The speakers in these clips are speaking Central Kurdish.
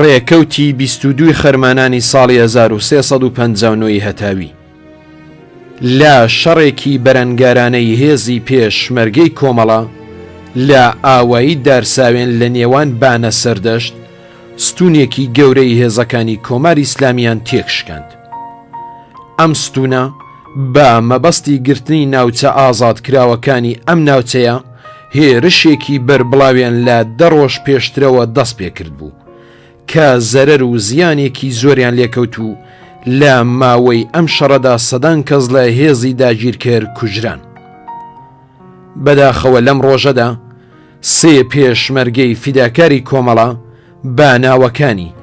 ڕێکەوتی 22 خەرمانانی ساڵی 1359 هەتاوی لە شەڕێکی بەرەنگارانەی هێزی پێشمەرگەی کۆمەڵە لە ئاوایی دارساوێن لە نێوان بانە سەردەشت ستونێکی گەورەی هێزەکانی کۆماری ئیسلامیان تێکشکاند. ئەم ستونە بە مەبەستی گرتنی ناوچە ئازادکراوەکانی ئەم ناوچەیە هێرشێکی بەربڵاویان لە 10 ڕۆژ پێشترەوە دەست پێکرد بوو کە زەرەر و زیانێکی زۆریان لێکەوت و لە ماوەی ئەم شەڕەدا سەدان کەس لە هێزی داگیرکرد کوژران. بەداخەوە لەم ڕۆژەدا 3 پێشمەرگەی فیداکاری کۆمەڵە بە ناوەکانی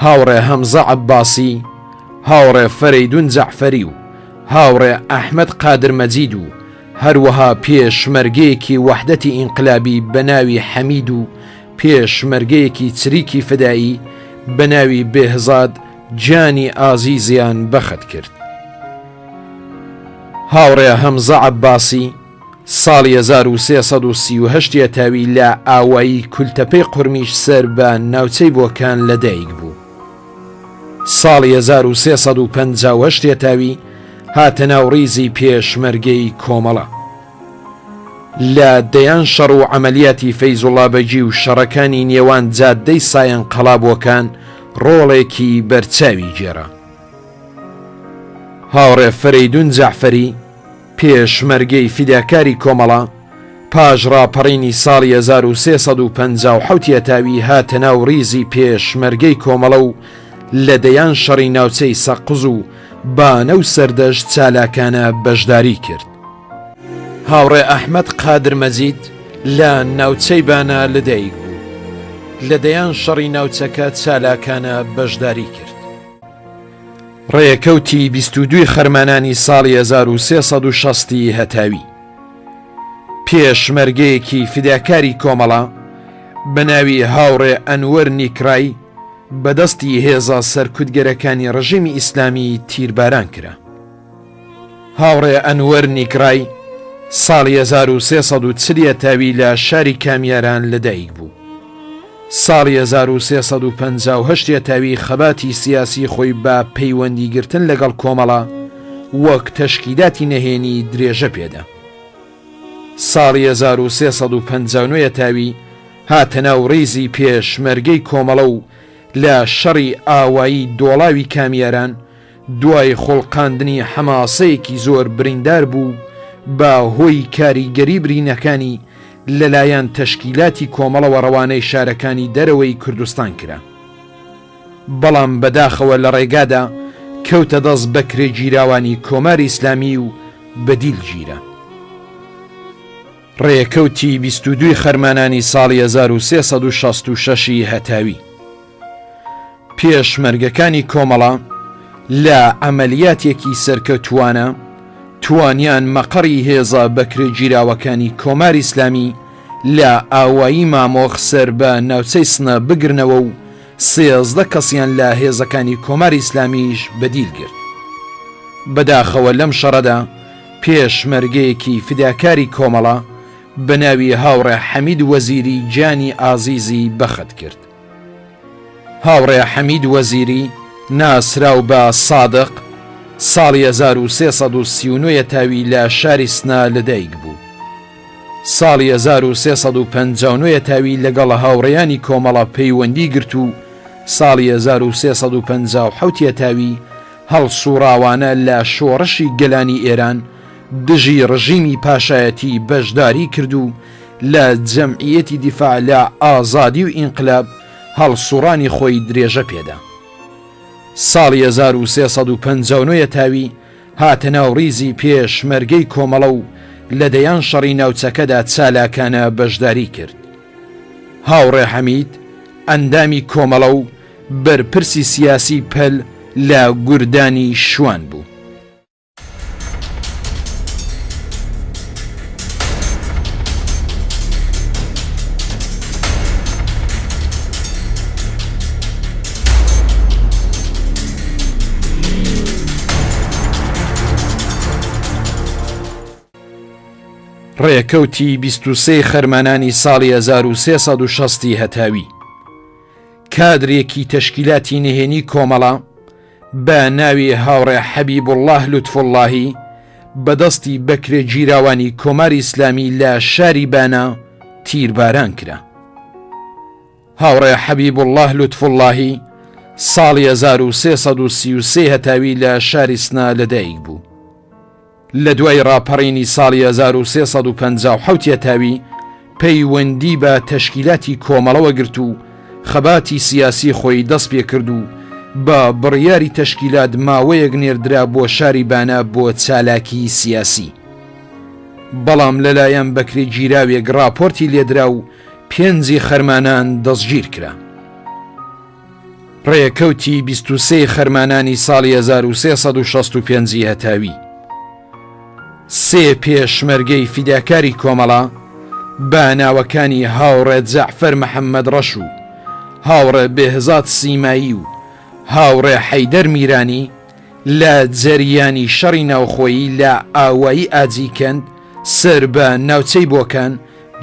هاوڕێ هەمزە عەباسی، هاوڕێ فەرەیدون جەعفەری و هاوڕێ ئەحمەد قادر مەجید و هەروەها پێشمەرگەیەکی وەحدەتی ئینقلابی بە ناوی حەمید و پێشمەرگەیەکی چریکی فدایی بە ناوی بێهزاد جانی ئازیزیان بەخت کرد. هاوڕێ هەمزە عەباسی ساڵی 1338 هەتاوی لە ئاوایی کولتەپەی قورمیش سەر بە ناوچەی بۆکان لەدایک بوو. ساڵی 1358 هەتاوی هاتە ناو ڕیزی پێشمەرگەی کۆمەڵە. لە دەیان شەڕ و عەمەلیاتی فەیزوڵڵا بەجی و شەڕەکانی نێوان جادەی سایەن قەڵابۆکان ڕۆڵێکی بەرچاوی جێرا. هاوڕێ فەرەیدون جەعفەری پێشمەرگەی فیداکاری کۆمەڵە پاش ڕاپەڕینی ساڵی 1357 هەتاوی هاتە ناو ڕیزی پێشمەرگەی کۆمەڵە و لە دەیان شەڕی ناوچەی سەقز و بانە و سەردەشت چالاکانە بەشداری کرد. هاوڕێ ئەحمەد قادر مەجید لە ناوچەی بانە لەدایک بوو، لە دەیان شەڕی ناوچەکە چالاکانە بەشداری کرد. ڕێکەوتی 22 خەرمانانی ساڵی 1360 هەتاوی پێشمەرگەیەکی فیداکاری کۆمەڵە بە ناوی هاوڕێ ئەنوەر نیکڕای بەدەستی هێزە سەرکوتگەرەکانی ڕژیمی ئیسلامی تیرباران کرا. هاوڕێ ئەنوەر نیکڕای ساڵی 1340 هەتاوی لە شاری کامیاران لەدایک بوو. ساڵی 1358 هەتاوی خەباتی سیاسی خۆی بە پەیوەندیگرتن لەگەڵ کۆمەڵە وەک تەشکیلاتی نەهێنی درێژە پێدا. ساڵی 1359 هەتاوی هاتە ناو ڕیزی پێشمەرگەی کۆمەڵە و لە شەڕی ئاوایی دۆڵاوی کامیاران دوای خۆڵقاندنی حەماسەیەکی زۆر بریندار بوو بە هۆی کاریگەری برینەکانی لەلایەن تەشکیلاتی کۆمەڵەوە ڕەوانەی شارەکانی دەرەوەی کوردستان کرا. بەڵام بەداخەوە لە ڕێگادا کەوتە دەست بەکرێ گیراوانی کۆماری ئیسلامی و بەدیل گیرە. ڕێکەوتی 22 خەرمانانی ساڵی 1366 هەتاوی پێشمەرگەکانی کۆمەڵە لە عەمەلیاتێکی سەرکەوتوانە توانیان مەقەڕی هێزە بەکرێ گیراوەکانی کۆماری ئیسلامی لە ئاوایی مامۆخ سەر بە ناوچەی سنە بگرنەوە و 13 کەسیان لە هێزەکانی کۆماری ئیسلامیش بەدیل کرد. بەداخەوە لەم شەڕەدا پێشمەرگەیەکی فیداکاری کۆمەڵە بە ناوی هاوڕێ حەمید وەزیری جانی ئازیزی بەخت کرد. هاوڕێ حەمید وەزیری ناسراو بە سادق ساڵی 1339 هەتاوی لە شاری سنا لەدایک بوو. ساڵی 1359 هەتاوی لەگەڵ هاوڕێیانی کۆمەڵە پەیوەندی گرت و ساڵی 1357 هەتاوی هەڵسوڕاوانە لە شۆڕشی گەلانی ئێران دژی ڕژیمی پاشایەتی بەشداری کرد و لە جەمعیەتی دیفاع لە ئازادی و ئینقلاب هەڵسوڕانی خۆی درێژە پێدا. ساڵی 1359 هەتاوی هاتە ناو ڕیزی پێشمەرگەی کۆمەڵە و لە دەیان شەڕی ناوچەکەدا چالاکانە بەشداری کرد. هاوڕێ حەمید ئەندامی کۆمەڵە و بەرپرسی سیاسی پەل لە گوردانی شوان بوو. ڕێکەوتی 23 خەرمانانی ساڵی 1360 هەتاوی کادرێکی تەشکیلاتی نهێنی کۆمەڵە بە ناوی هاوڕێ حەبیب الله لوتفوڵڵاهی بەدەستی بەکرێ جیراوانی کۆماری ئیسلامی لە شاری بانە تیرباران کرا. هاوڕێ حەبیب الله لوتفوڵڵاهی ساڵی 1333 هەتاوی لە شاری سنا لەدایک بوو. لە دوای ڕاپەڕینی ساڵی 1357 هەتاوی پەیوەندی بە تەشکیلاتی کۆمەڵەوە گرت و خەباتی سیاسی خۆی دەست پێ کرد و بە بڕیاری تەشکیلات ماوەیەک نێردرا بۆ شاری بانە بۆ چالاکی سیاسی. بەڵام لەلایەن بەکرێ جیراوێک راپۆرتی لێدرا و 5 خەرمانان دەستگیر کرا. ڕێکەوتی 23 خەرمانانی ساڵی 1365 هەتاوی 3 پێشمەرگەی فیداکاری کۆمەڵە بە ناوەکانی هاوڕێ جەعفەر محەممەد ڕەش و هاوڕێ بێهزاد سیمایی و هاوڕێ حەیدەر میرانی لە جەریانی شەڕی ناوخۆیی لە ئاوایی ئاجیکەند سەر بە ناوچەی بۆکان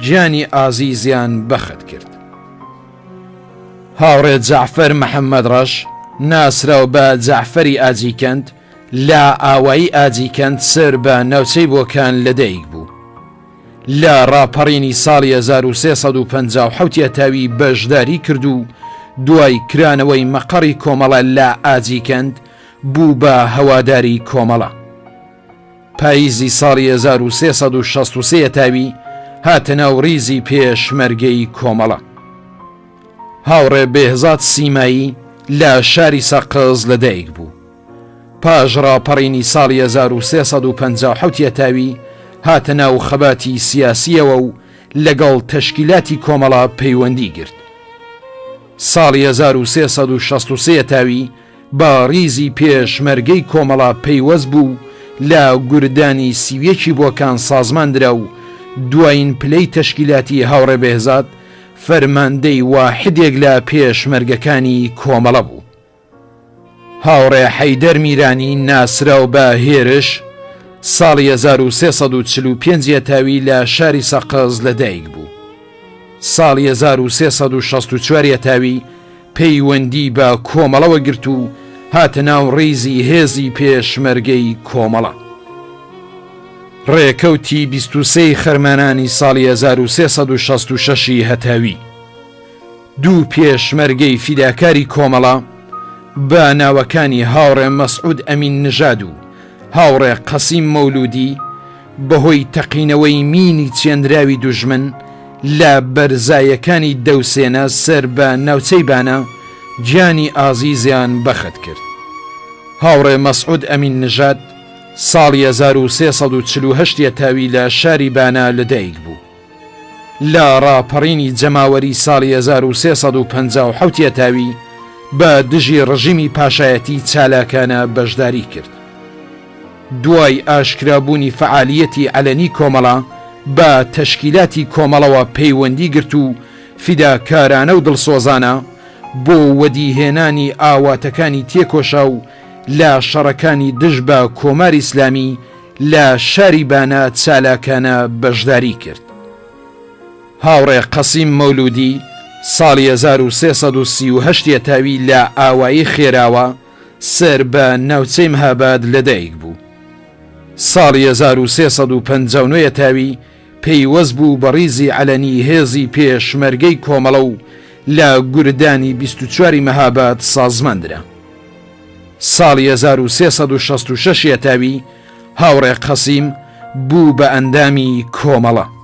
گیانی ئازیزیان بەخت کرد. هاوڕێ جەعفەر محەممەد ڕەش ناسراو بە جەعفەری ئاجیکەند لە ئاوایی ئاجیکەند سەر بە ناوچەی بۆکان لەدایک بوو. لە ڕاپەڕینی ساڵی 1357 هەتاوی بەشداری کرد و دوای کرانەوەی مەقەڕی کۆمەڵە لە ئاجیکەند بوو بە هەواداری کۆمەڵە. پاییزی ساڵی 1363 هەتاوی هاتە ناو ڕیزی پێشمەرگەی کۆمەڵە. هاوڕێ بێهزاد سیمایی لە شاری سەقز لەدایک بوو. پاش ڕاپەڕینی ساڵی 1357 هەتاوی هاتە ناو خەباتی سیاسیەوە و لەگەڵ تەشکیلاتی کۆمەڵە پەیوەندی گرت. ساڵی 1363 هەتاوی بە ڕیزی پێشمەرگەی کۆمەڵە پەیوەست بوو لە گوردانی سیویەکی بۆکان سازماندرا و دوایین پلەی تەشکیلاتی هاوڕێ بێهزاد فەرماندەی واحدێک لە پێشمەرگەکانی کۆمەڵە بوو. هاوڕێ حەیدەر میرانی ناسراو بە هێرش ساڵی 1345 هەتاوی لە شاری سەقز لەدایک بوو. ساڵی 1364 هەتاوی پەیوەندی بە کۆمەڵەوە گرت و هاتە ناو ڕیزی هێزی پێشمەرگەی کۆمەڵە. ڕێکەوتی 23 خەرمانانی ساڵی 1366 هەتاوی 2 پێشمەرگەی فیداکاری کۆمەڵە بە ناوەکانی هاوڕێ مەسعود ئەمین نژاد و هاوڕێ قەسیم مەولودی بەهۆی تەقینەوەی مینی چێندراوی دوژمن لە بەرزایەکانی دەوسێنە سەر بە ناوچەی بانە گیانی ئازیزیان بەخت کرد. هاوڕێ مەسعود ئەمین نژاد ساڵی 1348 هەتاوی لە شاری بانە لەدایک بوو. لە ڕاپەڕینی جەماوەری ساڵی 1357 هەتاوی بە دژی ڕژیمی پاشایەتی چالاکانە بەشداری کرد. دوای ئاشکرابوونی فعالیەتی عەلەنی کۆمەڵە بە تەشکیلاتی کۆمەڵەوە پەیوەندی گرت و فیداکارانە و دڵسۆزانە بۆ وەدیهێنانی ئاواتەکانی تێکۆشا و لە شەڕەکانی دژ بە کۆماری ئیسلامی لە شاری بانە چالاکانە بەشداری کرد. هاوڕێ قەسیم مەولودی ساڵی 1338 هەتاوی لە ئاوایی خێراوە سەر بە ناوچەی مەهاباد لەدایک بوو. ساڵی 1359 هەتاوی پەیوەست بوو بە ڕیزی عەلەنی هێزی پێشمەرگەی کۆمەڵە و لە گوردانی 24 مەهاباد سازماندرا. ساڵی 1366 هەتاوی هاوڕێ قەسیم بوو بە ئەندامی کۆمەڵە.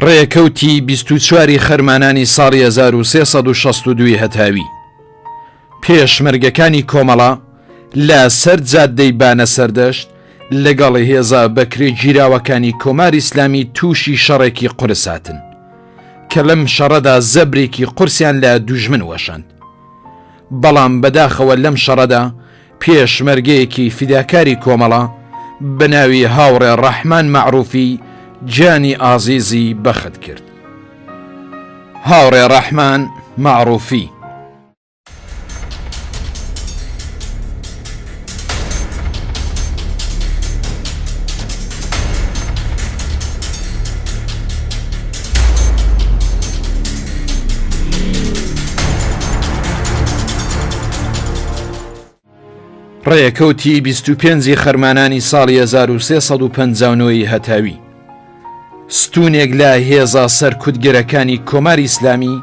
ڕێکەوتی 24 خەرمانانی ساڵی 1362 هەتاوی پێشمەرگەکانی کۆمەڵە لە سەر جادەی بانە سەردەشت لەگەڵ هێزە بەکرێ گیراوەکانی کۆماری ئیسلامی تووشی شەڕێکی قورس هاتن کە لەم شەڕەدا زەبرێکی قورسیان لە دوژمن وەشاند. بەڵام بەداخەوە لەم شەڕەدا پێشمەرگەیەکی فیداکاری کۆمەڵە بەناوی هاوڕێ ڕەحمان مەعروفی گیانی ئازیزی بەخت کرد. هاوڕێ ڕەحمان معروفی. ڕێکەوتی 25 خەرمانانی ساڵی 1359 هەتاوی ستونێک لە هێزە سەرکوتگرەکانی کۆماری ئیسلامی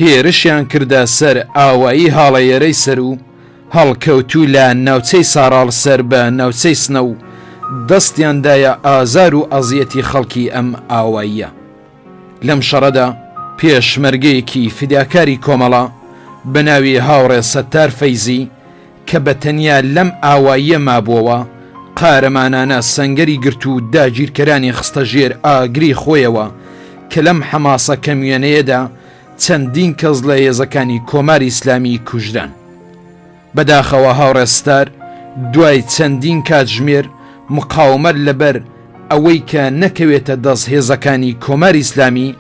هێرشیان کردە سەر ئاوایی هاڵەیەرەی سەر و هەڵکەوتوو لە ناوچەی ساڕاڵ سەر بە ناوچەی سنە و دەستیاندایە ئازار و ئەزیەتی خەڵکی ئەم ئاواییە. لەم شەڕەدا پێشمەرگەیەکی فیداکاری کۆمەڵە بە ناوی هاوڕێ سەتار فەیزی کە بە تەنیا لەم ئاواییە مابووەوە قارەمانانە سەنگەری گرت و داگیرکەرانی خستە ژێر ئاگری خۆیەوە کە لەم حەماسە کەمیێنەیەدا چەندین کەس لە هێزەکانی کۆماری ئیسلامی کوژران. بەداخەوە هاوڕێستار دوای چەندین کاتژمێر مقاومەت لەبەر ئەوەی کە نەکەوێتە دەست هێزەکانی کۆماری ئیسلامی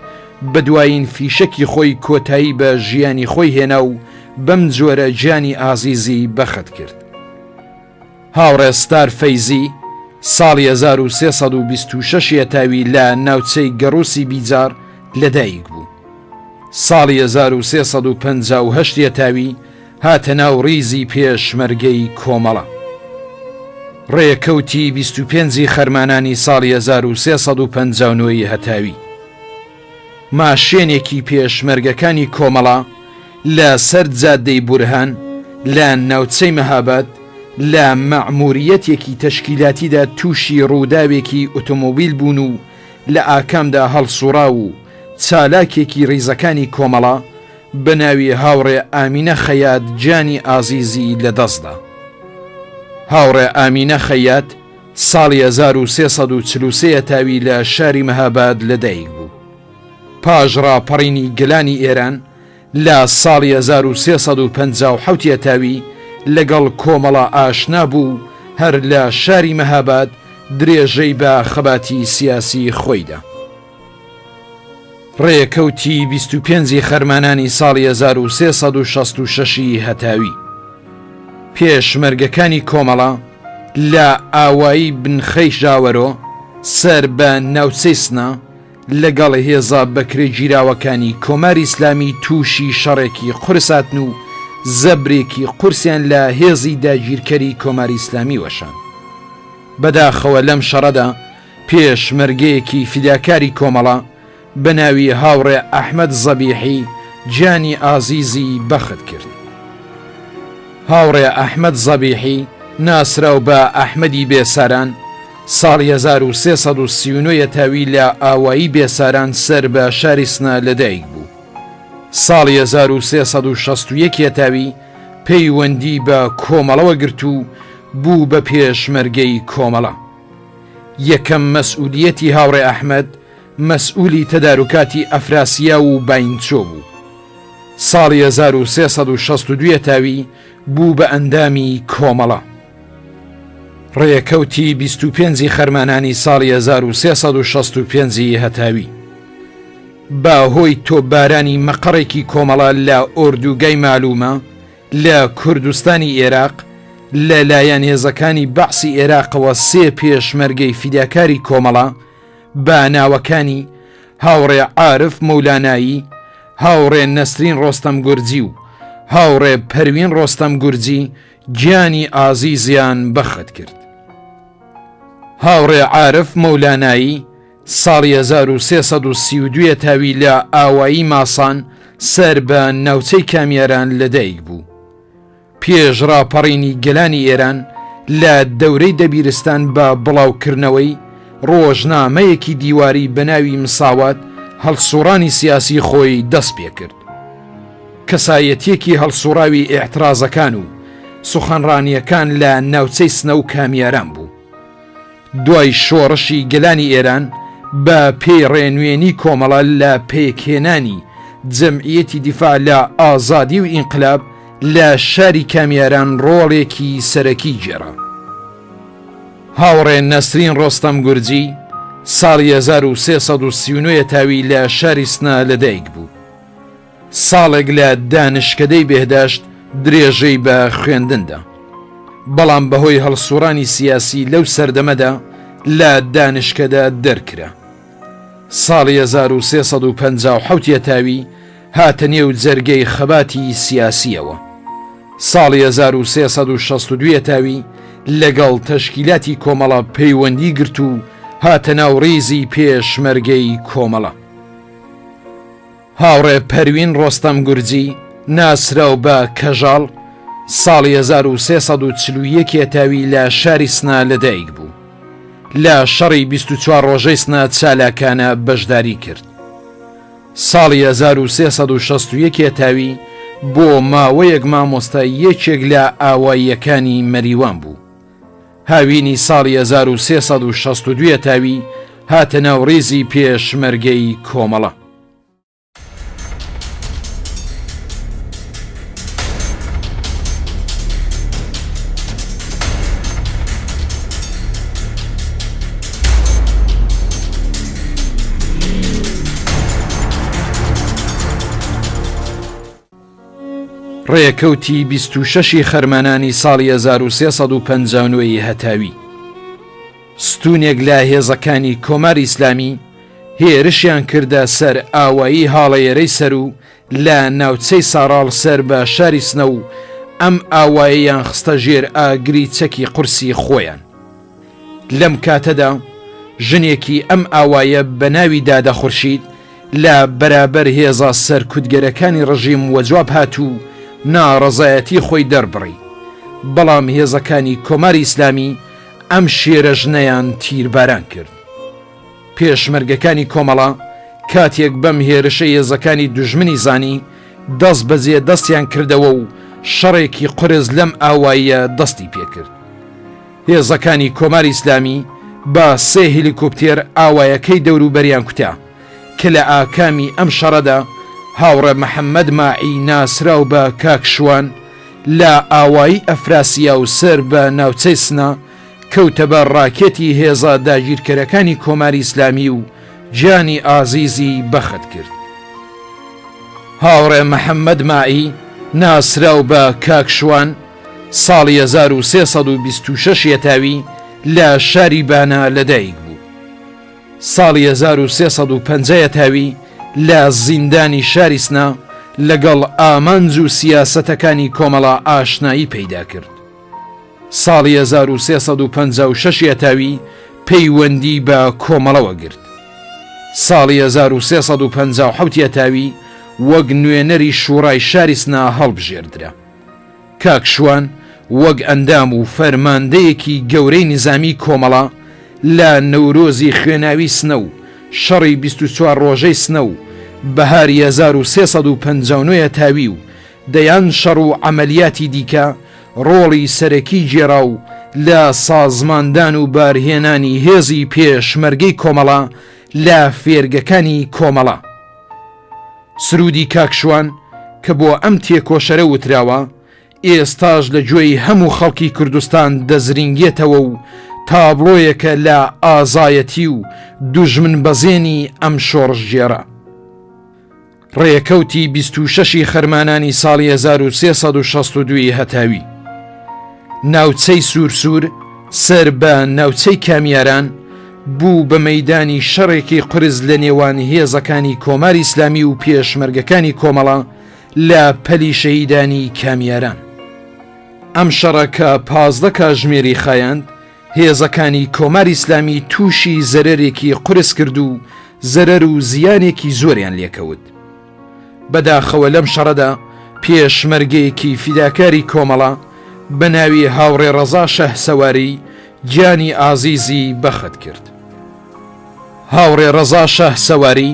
بە دوایین فیشەکی خۆی کۆتایی بە ژیانی خۆی هێنا و بەم جۆرە گیانی ئازیزی بەخت کرد. هاوڕێستار فەیزی ساڵی 1326 هەتاوی لە ناوچەی گەڕوسی بیجار لەدایک بوو. ساڵی 1358 هەتاوی هاتە ناو ڕیزی پێشمەرگەی کۆمەڵە. ڕێکەوتی 25 خەرمانانی ساڵی 1359 هەتاوی ماشێنێکی پێشمەرگەکانی کۆمەڵە لە سەر جادەی بورهان لە ناوچەی مەهاباد لە مەعموریەتێکی تەشکیلاتیدا تووشی ڕووداوێکی ئۆتۆمۆبیل بوون و لە ئاکامدا هەڵسوڕا و چالاکێکی ڕیزەکانی کۆمەڵە بە ناوی هاوڕێ ئامینە خەیات گیانی ئازیزی لەدەستدا. هاوڕێ ئامینە خەیات ساڵی 1343 هەتاوی لە شاری مەهاباد لەدایک بوو. پاش ڕاپەڕینی گەلانی ئێران لە ساڵی 1357 هەتاوی لەگەڵ کۆمەڵە ئاشنا بوو هەر لە شاری مەهاباد درێژەی بە خەباتی سیاسی خۆیدا. ڕێکەوتی 25 خەرمانانی ساڵی 1366 هەتاوی پێشمەرگەکانی کۆمەڵە لە ئاوایی بنخەی ژاوەرۆ سەر بە ناوچەی سنە لەگەڵ هێزە بەکرێ گیراوەکانی کۆماری ئیسلامی تووشی شەڕێکی قورساتن و زەبرێکی قورسیان لە هێزی داگیرکەری کۆماری ئیسلامی وەشان. بەداخەوە لەم شەڕەدا پێشمەرگەیەکی فیداکاری کۆمەڵە بە ناوی هاوڕێ ئەحمەد زەبیحی گیانی ئازیزی بەخت کرد. هاوڕێ ئەحمەد زەبیحی ناسراو بە ئەحمەدی بێساران ساڵی 1339 هەتاوی لە ئاوایی بێساران سەر بە شاری سنە لەدایک بوو. ساڵی 1361 هەتاوی پەیوەندی بە کۆمەڵەوە گرت و بوو بە پێشمەرگەی کۆمەڵە. یەکەم مەسئولیەتی هاوڕێ ئەحمەد مەسئولی تەدارکاتی ئەفراسیە و باینچۆ بوو. ساڵی 1362 هەتاوی بوو بە ئەندامی کۆمەڵە. ڕێکەوتی 25 خەرمانانی ساڵی 1365 هەتاوی باهۆی تۆپبارانی مەقڕێکی کۆمەڵە لە ئۆردوگای مالومە لە کوردستانی عێراق لەلایەن هێزەکانی بەعسی عێراقەوە سێ پێشمەرگەی فیداکاری کۆمەڵە بە ناوەکانی هاوڕێ عارف مەولانایی، هاوڕێ نەسرین ڕۆستەم گورجی و هاوڕێ پەروین ڕۆستەم گورجی گیانی ئازیزیان بەخت کرد. هاوڕێ عارف مەولانایی ساڵی 1332 هەتاوی لە ئاوایی ماسان سەر بە ناوچەی کامیاران لەدایک بوو. پێش ڕاپەڕینی گەلانی ئێران لە دەورەی دەبیرستان بە بڵاوکردنەوەی ڕۆژنامەیەکی دیواری بە ناوی مساوات هەڵسوڕانی سیاسی خۆی دەست پێ کرد. کەسایەتیەکی هەڵسوڕاوی ئێعترازەکان و سوخەنڕانیەکان لە ناوچەی سنە و کامیاران بوو. دوای شۆڕشی گەلانی ئێران بە پێی ڕێنوێنی کۆمەڵە لە پێکهێنانی جەمعیەتی دیفاع لە ئازادی و ئینقلاب لە شاری کامیاران ڕۆڵێکی سەرەکی جێرا. هاوڕێ نەسرین ڕۆستەم گورجی ساڵی 1339 هەتاوی لە شاری سنە لەدایک بوو. ساڵێک لە دانشکدەی بێهداشت درێژەی بە خوێندندا، بەڵام بەهۆی هەڵسوڕانی سیاسی لەو سەردەمەدا لە دانشکەدا دەرکرا. ساڵی 1357 تاوی هاتە نێو جەرگەی خەباتی سیاسیەوە. ساڵی 1362 تاوی لەگەڵ تەشکیلاتی کۆمەڵە پەیوەندی گرت و هاتە ناو ڕیزی پێشمەرگەی کۆمەڵە. هاوڕێ پەروین ڕۆستەم گورجی ناسراو بە کەژاڵ ساڵی 1341 تاوی لە شاری سنا لەدایک بوو. لە شەڕی 24 ڕۆژەی سنا چالاکانە بەشداری کرد. ساڵی 1361 تاوی بۆ ماوەیەک مامۆستا یەکێک لە ئاواییەکانی مەریوان بوو. هاوینی ساڵی 1362 تاوی هاتە ناو ڕیزی پێشمەرگەی کۆمەڵە. ڕێکەوتی 26 خەرمانانی ساڵی 1359 هەتاوی ستونێک لە هێزەکانی کۆماری ئیسلامی هێرشیان کردە سەر ئاوایی هاڵەیەرەی سەر و لە ناوچەی ساڕاڵ سەر بە شاری سنە و ئەم ئاواییان خستە ژێر ئاگری چەکی قورسی خۆیان. لەم کاتەدا ژنێکی ئەم ئاوایە بە ناوی دادە خورشید لە بەرابەر هێزە سەرکوتگەرەکانی ڕژیم وەجواب هاتوو ناڕەزایەتی خۆی دەربڕی، بەڵام هێزەکانی کۆماری ئیسلامی ئەم شێرەژنەیان تیرباران کرد. پێشمەرگەکانی کۆمەڵە کاتێک بەم هێرشە هێزەکانی دوژمنی زانی دەست بەجێ دەستیان کردەوە و شەڕێکی قرس لەم ئاواییە دەستی پێکرد. هێزەکانی کۆماری ئیسلامی بە 3 هێلیکۆپتێر ئاوایەکەی دەوروبەریان کوتا کە لە ئاکامی ئەم شەڕەدا هاوڕێ محەممەد ماعی ناسراو بە کاکشوان لە ئاوایی ئەفراسیا و سەر بە ناوچەی سنا کەوتە بە ڕاکێتی هێزە داگیرکەرەکانی کۆماری ئیسلامی و گیانی ئازیزی بەخت کرد. هاوڕێ محەممەد ماعی ناسراو بە کاکشوان ساڵی 1326 تاوی لە شاری بانە لەدایک بوو. ساڵی 1350 تاوی لە زیندانی شاری سنا لەگەڵ ئامانج و سیاسەتەکانی کۆمەڵە ئاشنایی پەیدا کرد. ساڵی 1356 تاوی پەیوەندی بە کۆمەڵەوە گرت. ساڵی 1357 تاوی وەک نوێنەری شوڕای شاری سنا هەڵبژێردرا. کاکشوان وەک ئەندام و فەرماندەیەکی گەورەی نظامی کۆمەڵە لە نەورۆزی خوێناوی سنە و شەڕی 24 ڕۆژەی سنە و بەهاری 1359 تاوی و دەیان شەڕ و عەمەلیاتی دیکە ڕۆڵی سەرەکی گێڕا و لە سازماندان و بارهێنانی هێزی پێشمەرگەی کۆمەڵە لە فێرگەکانی کۆمەڵە. سرودی کاکشوان کە بۆ ئەم تێکۆشەرە وتراوە ئێستاش لە گوێی هەموو خەڵکی کوردستان دەزرینگێتەوە و تابلۆیەکە لە ئازایەتی و دوژمن بەزێنی ئەم شۆڕژگێرە. ڕێکەوتی 26 خەرمانانی ساڵی 1362 هەتاوی ناوچەی سوورسوور سەر بە ناوچەی کامیاران بوو بە مەیدانی شەڕێکی قرس لە نێوان هێزەکانی کۆماری ئیسلامی و پێشمەرگەکانی کۆمەڵە لە پەلی شەهیدانی کامیاران. ئەم شەڕەکە 15 کاتژمێری خایاند هێزەکانی کۆماری ئیسلامی تووشی زەرەرێکی قرس کرد و زەرەر و زیانێکی زۆریان لێکەوت. بەداخەوە لەم شەڕەدا پێشمەرگەیەکی فیداکاری کۆمەڵە بە ناوی هاوڕێ ڕەزا شەهسەواری گیانی ئازیزی بەخت کرد. هاوڕێ ڕەزا شەهسەواری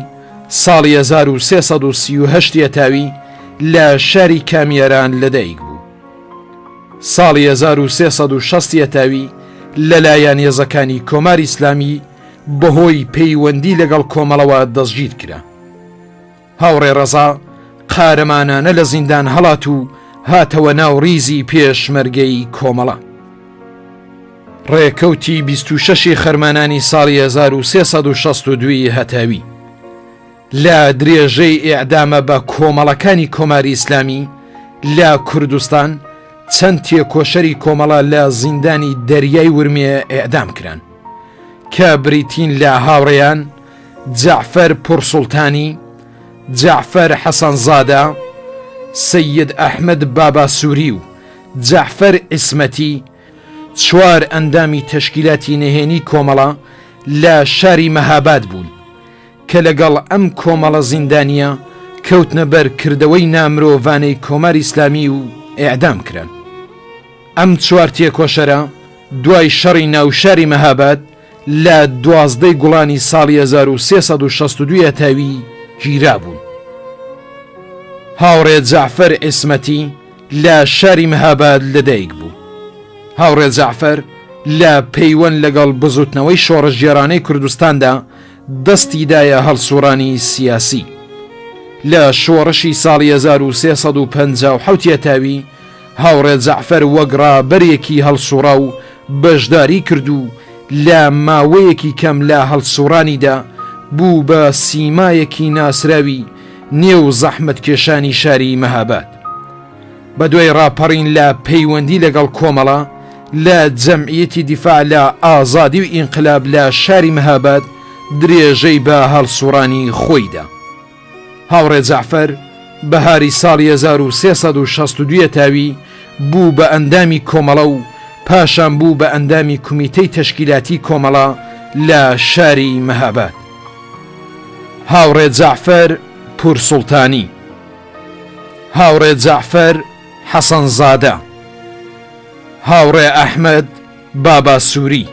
ساڵی 1338 تاوی لە شاری کامیاران لەدایک بوو. ساڵی 1360 تاوی لەلایەن هێزەکانی کۆماری ئیسلامی بەهۆی پەیوەندی لەگەڵ کۆمەڵەوە دەستگیر کرا. هاوڕێ ڕەزا قارەمانانە لە زیندان هەڵات و هاتەوە ناو ڕیزی پێشمەرگەی کۆمەڵە. ڕێکەوتی 26 خەرمانانی ساڵی 1362 هەتاوی لە درێژەی ئێعدامە بە کۆمەڵەکانی کۆماری ئیسلامی لە کوردستان چەند تێکۆشەری کۆمەڵە لە زیندانی دەریای ورمێ ئێعدام کران کە بریتین لە هاوڕێیان جعفەر پورسوڵتانی، جعفەر حەسەنزادە، سەید ئەحمەد باباسووری و جعفەر ئیسمەتی، چوار ئەندامی تەشکیلاتی نهێنی کۆمەڵە لە شاری مەهاباد بوون کە لەگەڵ ئەم کۆمەڵە زیندانیە کەوتنە بەر کردەوەی نامرۆڤانەی کۆماری ئیسلامی و ئێعدام کران. ئەم چوار تێکۆشەرە دوای شەڕی ناوشاری مەهاباد لە 12 گوڵانی ساڵی 1362 تاوی گیرا بوون. هاوڕێ جعفەر ئیسمەتی لە شاری مەهاباد لەدایک بوو. هاوڕێ جعفەر لە پەیوەند لەگەڵ بزوتنەوەی شۆڕژگێڕانەی کوردستاندا دەستی دایە هەڵسوڕانی سیاسی. لە شۆڕشی ساڵی 1357 تاوی هاوڕێ جعفەر وەک ڕابەرێکی هەڵسوڕا و بەشداری کرد و لە ماوەیەکی کەم لە هەڵسوڕانیدا بوو بە سیمایەکی ناسراوی نێو زەحمەت کێشانی شاری مەهاباد. بە دوای ڕاپەڕین لە پەیوەندی لەگەڵ کۆمەڵە لە جەمعیەتی دیفاع لە ئازادی و ئینقلاب لە شاری مەهاباد درێژەی بە هەڵسوڕانی خۆیدا. هاوڕێ جعفەر بەهاری ساڵی 1362 تاوی بوو بە ئەندامی کۆمەڵە و پاشان بوو بە ئەندامی کومیتەی تەشکیلاتی کۆمەڵە لە شاری مەهاباد. هاوڕێ جعفەر پورسوڵتانی، هاوڕێ جعفەر حەسەنزادە، هاوڕێ ئەحمەد باباسووری.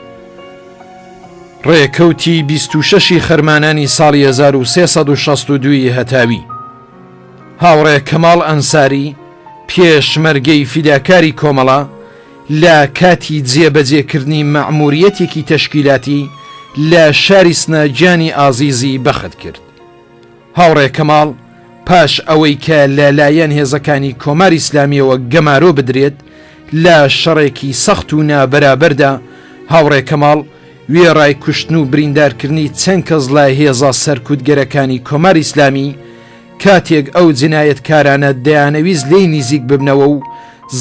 ڕێکەوتی 26 خەرمانانی ساڵی 1362 هەتاوی. هاوڕێ کەماڵ ئەنساری پێشمەرگەی فیداکاری کۆمەڵە لە کاتی جێبەجێکردنی مەعموریەتێکی تەشکیلاتی لە شاری سنەجانی ئازیزی بەخت کرد. هاوڕێ کەماڵ پاش ئەوەی کە لەلایەن هێزەکانی کۆماری ئیسلامیەوە گەمارۆ بدرێت لە شەڕێکی سەخت و نابەرابەردا، هاوڕێ کەماڵ وێڕای کوشتن و بریندارکردنی چەند کەس لە هێزە سەرکوتگەرەکانی کۆماری ئیسلامی کاتێک ئەو جنایەتکارانە دەیانەویست لێی نزیک ببنەوە و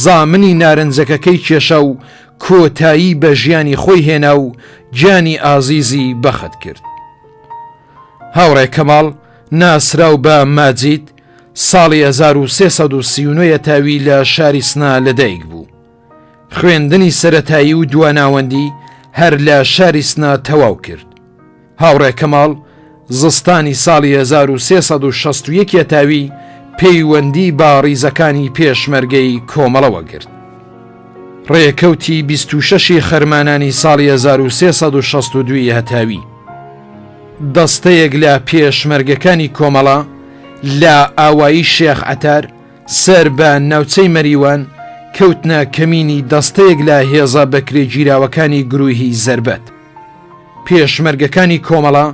زامنی نارنجەکەکەی کێشە و کۆتایی بە ژیانی خۆی هێنا و گیانی ئازیزی بەخت کرد. هاوڕێ کەماڵ ناسراو بە ماجید ساڵی 1339 تاوی لە شاری سنا لەدایک بوو. خوێندنی سەرەتایی و دواناوەندی هەر لە شاری سنا تەواو کرد. هاوڕێ کەماڵ زستانی ساڵی 1361 تاوی پەیوەندی با ڕیزەکانی پێشمەرگەی کۆمەڵەوە کرد. ڕێکەوتی 26 خەرمانانی ساڵی 1362 هەتاوی. دەستەیەک لە پێشمەرگەکانی کۆمەڵە لە ئاوایی شێخ عەتار سەر بە ناوچەی مەریوان کەوتنە کەمینی دەستەیەک لە هێزە بەکرێگیراوەکانی گروهی زەربەت. پێشمەرگەکانی کۆمەڵە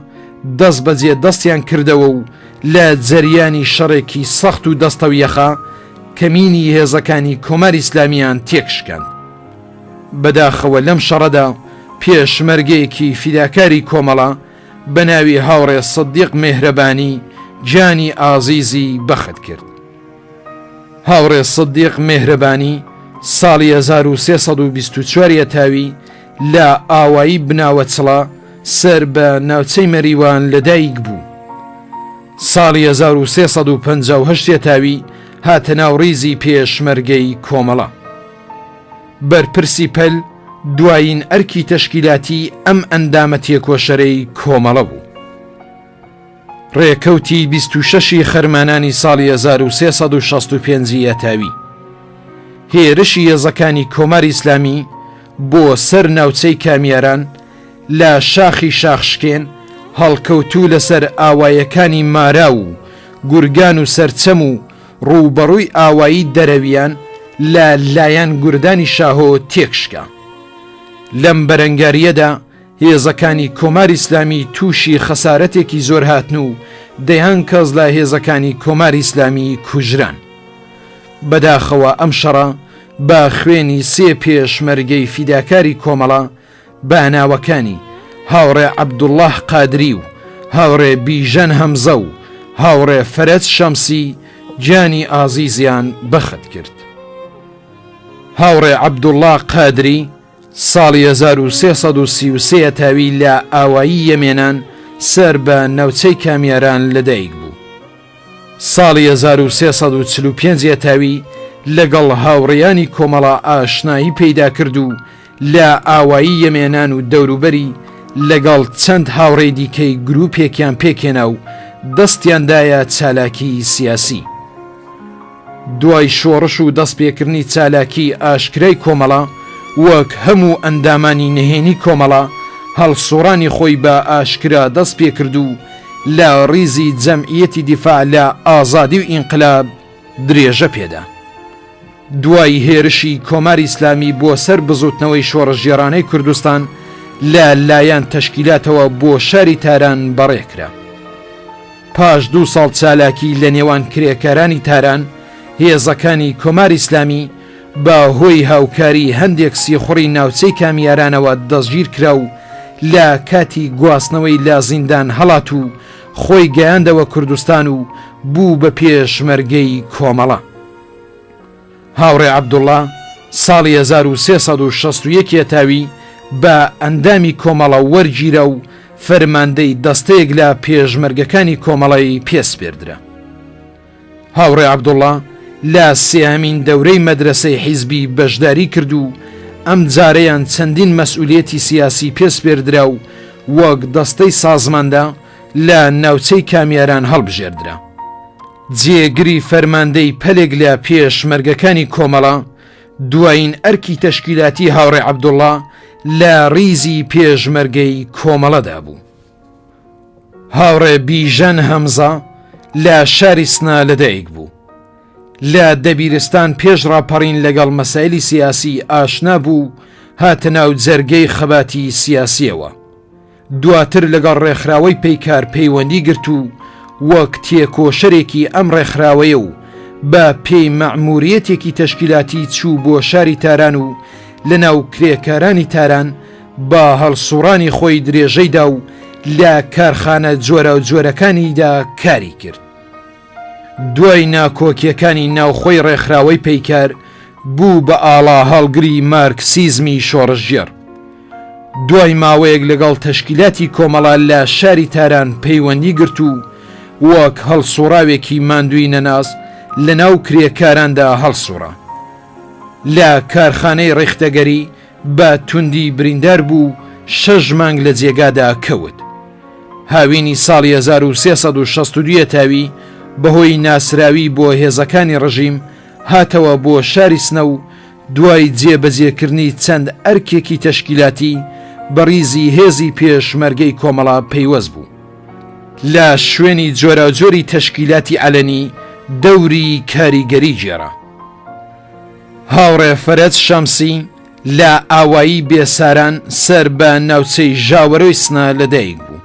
دەست بەجێ دەستیان کردەوە و لە جەریانی شەڕێکی سەخت و دەستەویەخە کەمینی هێزەکانی کۆماری ئیسلامیان تێکشکاند. بەداخەوە لەم شەڕەدا پێشمەرگەیەکی فیداکاری کۆمەڵە بە ناوی هاوڕێ سەدیق مێهرەبانی گیانی ئازیزی بەخت کرد. هاوڕێ سەدیق مێهرەبانی ساڵی 1324 تاوی لە ئاوایی بناوە چڵە سەر بە ناوچەی مەریوان لەدایک بوو. ساڵی 1358 تاوی هاتە ناو ڕیزی پێشمەرگەی کۆمەڵە. بەرپرسی پەل دوایین ئەرکی تەشکیلاتی ئەم ئەندامە تێکۆشەرەی کۆمەڵە بوو. ڕێکەوتی 26 خەرمانانی ساڵی 1365 تاوی. هێرشی هێزەکانی کۆماری ئیسلامی بۆ سەر ناوچەی کامیاران لە شاخی شاخشکێن هەڵکەوتوو لەسەر ئاوایەکانی مارا و گورگان و سەرچەم و ڕووبەڕووی ئاوایی دەرەویان لە لایەن گوردانی شاهۆ تێکشکا. لەم بەرەنگاریەدا هێزەکانی کۆماری ئیسلامی تووشی خەسارەتێکی زۆر هاتن و دەیان کەس لە هێزەکانی کۆماری ئیسلامی کوژران. بەداخەوە ئەم شەڕە بە خوێنی سێ پێشمەرگەی فیداکاری کۆمەڵە بە ناوەکانی هاوڕێ عەبدوڵڵاه قادری و هاوڕێ بیژەن هەمزە و هاوڕێ فەرەج شەمسی گیانی ئازیزیان بەخت کرد. هاوڕێ عەبدوڵڵا قادری ساڵی 1333 تاوی لە ئاوایی یەمێنان سەر بە ناوچەی کامیاران لەدایک بوو. ساڵی 1345 تاوی لەگەڵ هاوڕێیانی کۆمەڵە ئاشنایی پەیدا کرد و لە ئاوایی یەمێنان و دەوروبەری لەگەڵ چەند هاوڕێی دیکەی گروپێکیان پێکێنا و دەستیاندایە چالاکی سیاسی. دوای شۆڕش و دەستپێکردنی چالاکی ئاشکرای کۆمەڵە وەک هەموو ئەندامانی نهێنی کۆمەڵە هەڵسوڕانی خۆی بە ئاشکرا دەست پێ کرد و لە ڕیزی جەمعیەتی دیفاع لە ئازادی و ئینقلاب درێژە پێدا. دوای هێرشی کۆماری ئیسلامی بۆ سەر بزوتنەوەی شۆڕژێرانەی کوردستان لە لایەن تەشکیلاتەوە بۆ شاری تاران بەڕێکرا. پاش 2 ساڵ چالاکی لە نێوان کرێکارانی تاران، هێزەکانی کۆماری ئیسلامی بە هۆی هاوکاری هەندێک سیخوڕی ناوچەی کامیارانەوە دەستگیر کرا و لە کاتی گواستنەوەی لە زیندان هەڵات و خۆی گەیاندەوە کوردستان و بوو بە پێشمەرگەی کۆمەڵە. هاوڕێ عەبدوڵڵا ساڵی 1361 تاوی بە ئەندامی کۆمەڵە وەرگیرە و فەرماندەی دەستەیەک لە پێشمەرگەکانی کۆمەڵی پێسپێردرا. هاوڕێ عەبدوڵڵا لە سێهەمین دەورەی مەدرسەی حیزبی بەشداری کرد و ئەم جارەیان چەندین مەسئولیەتی سیاسی پێسپێردرا و وەک دەستەی سازماندا لە ناوچەی کامیاران هەڵبژێردرا. جێگری فەرماندەی پەلێک لە پێشمەرگەکانی کۆمەڵە دوایین ئەرکی تەشکیلاتی هاوڕێ عەبدوڵڵا لە ڕیزی پێشمەرگەی کۆمەڵەدا بوو. هاوڕێ بیژەن هەمزە لە شاری سنا لەدایک بوو. لە دەبیرستان پێش ڕاپەڕین لەگەڵ مەسائلی سیاسی ئاشنا بوو، هاتە ناو جەرگەی خەباتی سیاسیەوە. دواتر لەگەڵ ڕێکخراوەی پەیکار پەیوەندی گرت و وەک تێکۆشەرێکی ئەم ڕێکخراوەیە و بە پێی مەعموریەتێکی تەشکیلاتی چوو بۆ شاری تاران و لە ناو کرێکارانی تاران بە هەڵسوڕانی خۆی درێژەیدا و لە کارخانە جۆرە و جۆرەکانیدا کاری کرد. دوای ناکۆکیەکانی ناوخۆی ڕێکخراوەی پەیکار بوو بە ئاڵا هەڵگری مارکسیزمی شۆڕژگێر. دوای ماوەیەک لەگەڵ تەشکیلاتی کۆمەڵە لە شاری تاران پەیوەندی گرت و وەک هەڵسوڕاوێکی ماندووی نەناس لە ناو کرێکاراندا هەڵسوڕا. لە کارخانەی ڕێختەگەری بە توندی بریندار بوو، 6 مانگ لە جێگادا کەوت. هاوینی ساڵی 1362 تاوی بەهۆی ناسراوی بۆ هێزەکانی ڕژیم هاتەوە بۆ شاری سنە و دوای جێبەجێکردنی چەند ئەرکێکی تەشکیلاتی بەڕیزی هێزی پێشمەرگەی کۆمەڵە پەیوەست بوو. لە شوێنی جۆراوجۆری تەشکیلاتی عەلەنی دەوری کاریگەری گێڕا. هاوڕێ فەرەج شەمسی لە ئاوایی بێساران سەر بە ناوچەی ژاوەرۆی سنا لەدایک بوو.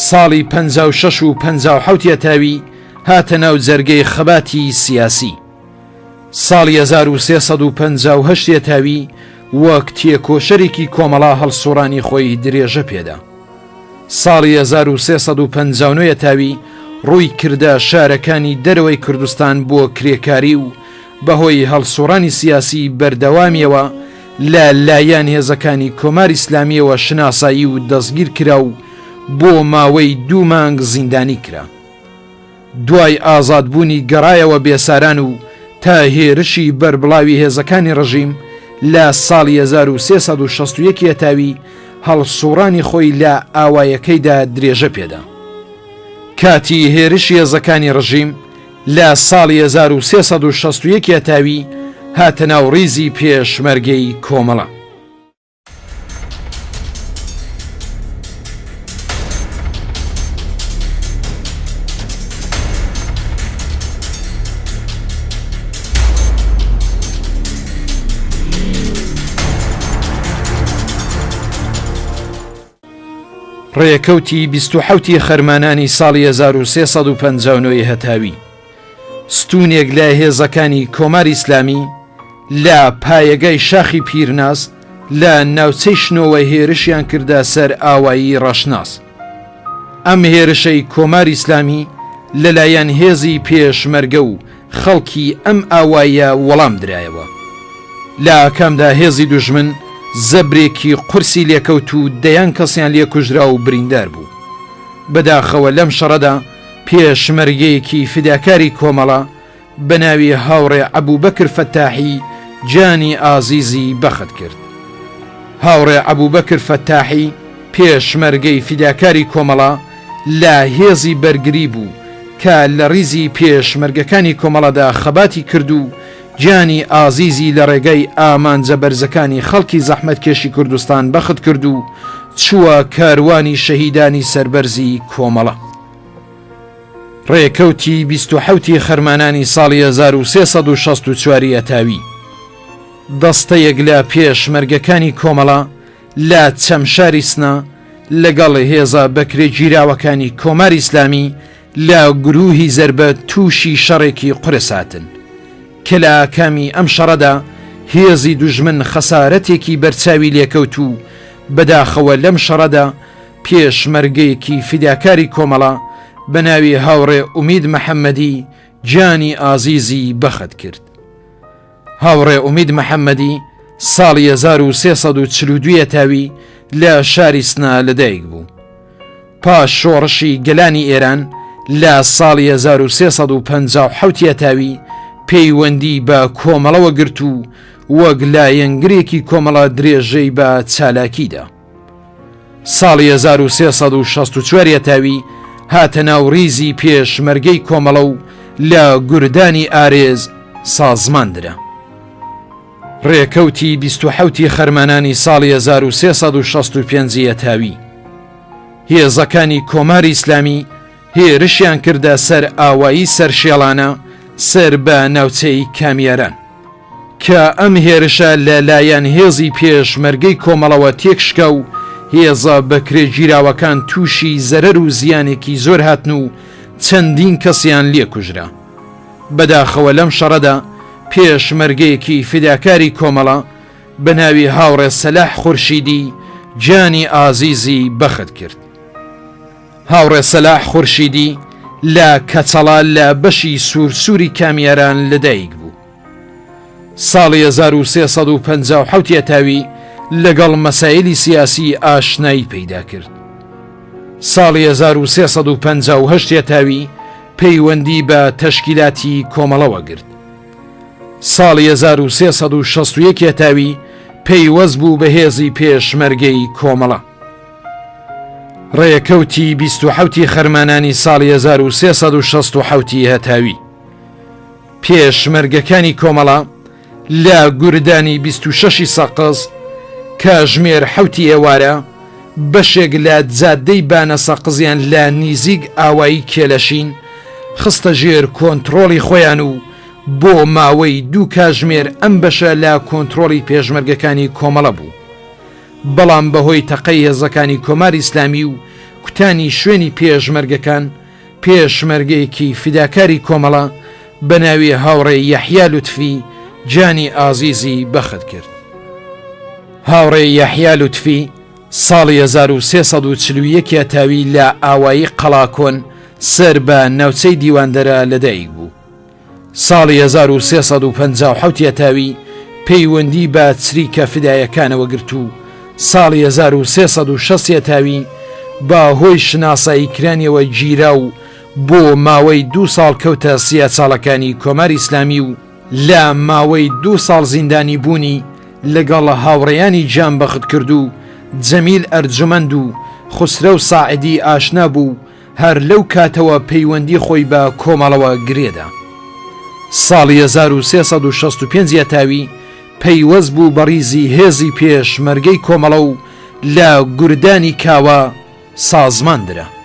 ساڵی 56 و 57 تاوی هاتە ناو جەرگەی خەباتی سیاسی. ساڵی 1358 تاوی وەک تێکۆشەرێکی کۆمەڵا هەڵسوڕانی خۆی درێژە پێدا. ساڵی 1359 تاوی ڕووی کردە شارەکانی دەرەوەی کوردستان بۆ کرێکاری و بەهۆی هەڵسوڕانی سیاسی بەردەوامیەوە لە لایەن هێزەکانی کۆماری ئیسلامیەوە شناسایی و دەستگیر کرا و بۆ ماوەی 2 مانگ زیندانی کرا. دوای ئازادبوونی گەڕایەوە بێساران و تا هێرشی بەربڵاوی هێزەکانی ڕژیم لە ساڵی 1361 تاوی هەڵسوڕانی خۆی لە ئاوایەکەیدا درێژە پێدا. کاتی هێرشی هێزەکانی ڕژیم لە ساڵی 1361 تاوی هاتە ناو ڕیزی پێشمەرگەی کۆمەڵە. ڕێکەوتی 27 خەرمانانی ساڵی 1359 هەتاوی ستونێک لە هێزەکانی کۆماری ئیسلامی لە پایەگای شاخی پیرناس لە ناوچەی شنۆوە هێرشیان کردە سەر ئاوایی ڕەشناس. ئەم هێرشەی کۆماری ئیسلامی لەلایەن هێزی پێشمەرگە و خەڵکی ئەم ئاوایە وەڵام درایەوە. لە کامدا هێزی دوژمن زەبرێکی قورسی لێکەوت و دەیان کەسیان لێکوژرا و بریندار بوو. بەداخەوە لەم شەڕەدا پێشمەرگەیەکی فیداکاری کۆمەڵە بە ناوی هاوڕێ عەبووبەکر فەتاحی جانی ئازیزی بەخت کرد. هاوڕێ عەبووبەکر فەتاحی پێشمەرگەی فیداکاری کۆمەڵە لە هێزی بەرگری بوو کە لە ڕیزی پێشمەرگەکانی کۆمەڵەدا خەباتی کرد و جانی ئازیزی لە ڕێگەی ئامانجە بەرزەکانی خەڵکی زەحمەتکێشی کوردستان بەخت کرد و چووە کاروانی شەهیدانی سەربەرزی کۆمەڵە. ڕێکەوتی 27 خەرمانانی ساڵی 1364 ئەتاوی دەستەیەک لە پێشمەرگەکانی کۆمەڵە لە چەمشاری سنە لەگەڵ هێزە بەکرێ گیراوەکانی کۆماری ئیسلامی لە گروهی زەربە تووشی شەڕێکی قورس هاتن کە لە کامی ئەم شەڕەدا هێزی دوژمن خەسارەتێکی بەرچاوی لێکەوت و بەداخەوە لەم شەڕەدا پێشمەرگەیەکی فیداکاری کۆمەڵە بە ناوی هاوڕێ ئومید محەممەدی جانی ئازیزی بەخت کرد. هاوڕێ ئومید محەممەدی ساڵی 1342 تاوی لە شاری سنا لەدایک بوو. پاش شۆڕشی گەلانی ئێران لە ساڵی 1357 تاوی پەیوەندی بە کۆمەڵەوە گرت و وەک لایەنگرێکی کۆمەڵە درێژەی بە چالاکیدا. ساڵی 1364 تاوی هاتە ناو ڕیزی پێشمەرگەی کۆمەڵە و لە گوردانی ئارێز سازماندرا. ڕێکەوتی 27 خەرمانانی ساڵی 1365 تاوی هێزەکانی کۆماری ئیسلامی هێرشیان کردە سەر ئاوایی سەرشێڵانە سەر بە ناوچەی کامیاران کە ئەم هێرشە لەلایەن هێزی پێشمەرگەی کۆمەڵەوە تێکشکە و هێزە بەکرێ گیراوەکان تووشی زەرەر و زیانێکی زۆر هاتن و چەندین کەسیان لێکوژرا. بەداخەوە لەم شەڕەدا پێشمەرگەیەکی فیداکاری کۆمەڵە بە ناوی هاوڕێ سەلاح خورشیدی جانی ئازیزی بەخت کرد. هاوڕێ سەلاح خورشیدی لە کەچەڵا لە بەشی سوورسووری کامیاران لەدایک بوو. ساڵی 1357 تاوی لەگەڵ مەسایلی سیاسی ئاشنایی پەیدا کرد. ساڵی 1358 تاوی پەیوەندی بە تەشکیلاتی کۆمەڵەوە گرت. ساڵی 1361 تاوی پەیوەست بوو بە هێزی پێشمەرگەی کۆمەڵە. ڕێکەوتی 27 خەرمانانی ساڵی 1367 هەتاوی پێشمەرگەکانی کۆمەڵە لە گوردانی 26 سەقز کاژمێر حوتی ئێوارە بەشێک لە جادەی بانە سەقزیان لە نیزیگ ئاوایی کێلەشین خستە ژێر کۆنتڕۆڵی خۆیان و بۆ ماوەی 2 کاژمێر ئەم بەشە لە کۆنتڕۆڵی پێشمەرگەکانی کۆمەڵە بوو. بەڵام بەهۆی تەقەی هێزەکانی کۆماری ئیسلامی و کوتانی شوێنی پێشمەرگەکان پێشمەرگەیەکی فیداکاری کۆمەڵە بە ناوی هاوڕێ یەحیا لوتفی جانی ئازیزی بەخت کرد. هاوڕێ یەحیا لوتفی ساڵی 1341 تاوی لە ئاوایی قەڵاکۆن سەر بە ناوچەی دیواندەرە لەدایک بوو. ساڵی 1357 تاوی پەیوەندی بە چریکە فیدایەکانەوە گرت و ساڵی 1360 تاوی بە هۆی شناساییکرانیەوە گیرا و بۆ ماوەی 2 ساڵ کەوتە سیاساڵەکانی کۆماری ئیسلامی و لە ماوەی 2 ساڵ زیندانی بوونی لەگەڵ هاوڕێیانی جان بەخت کرد و جەمیل ئەرجومەند و خوسرە و ساعدی ئاشنا بوو هەر لەو کاتەوە پەیوەندی خۆی بە کۆمەڵەوە گرێدا. ساڵی 1365 تاوی پەیوەست بوو بە ڕیزی هێزی پێشمەرگەی کۆمەڵە و لە گوردانی کاوە سازماندرا.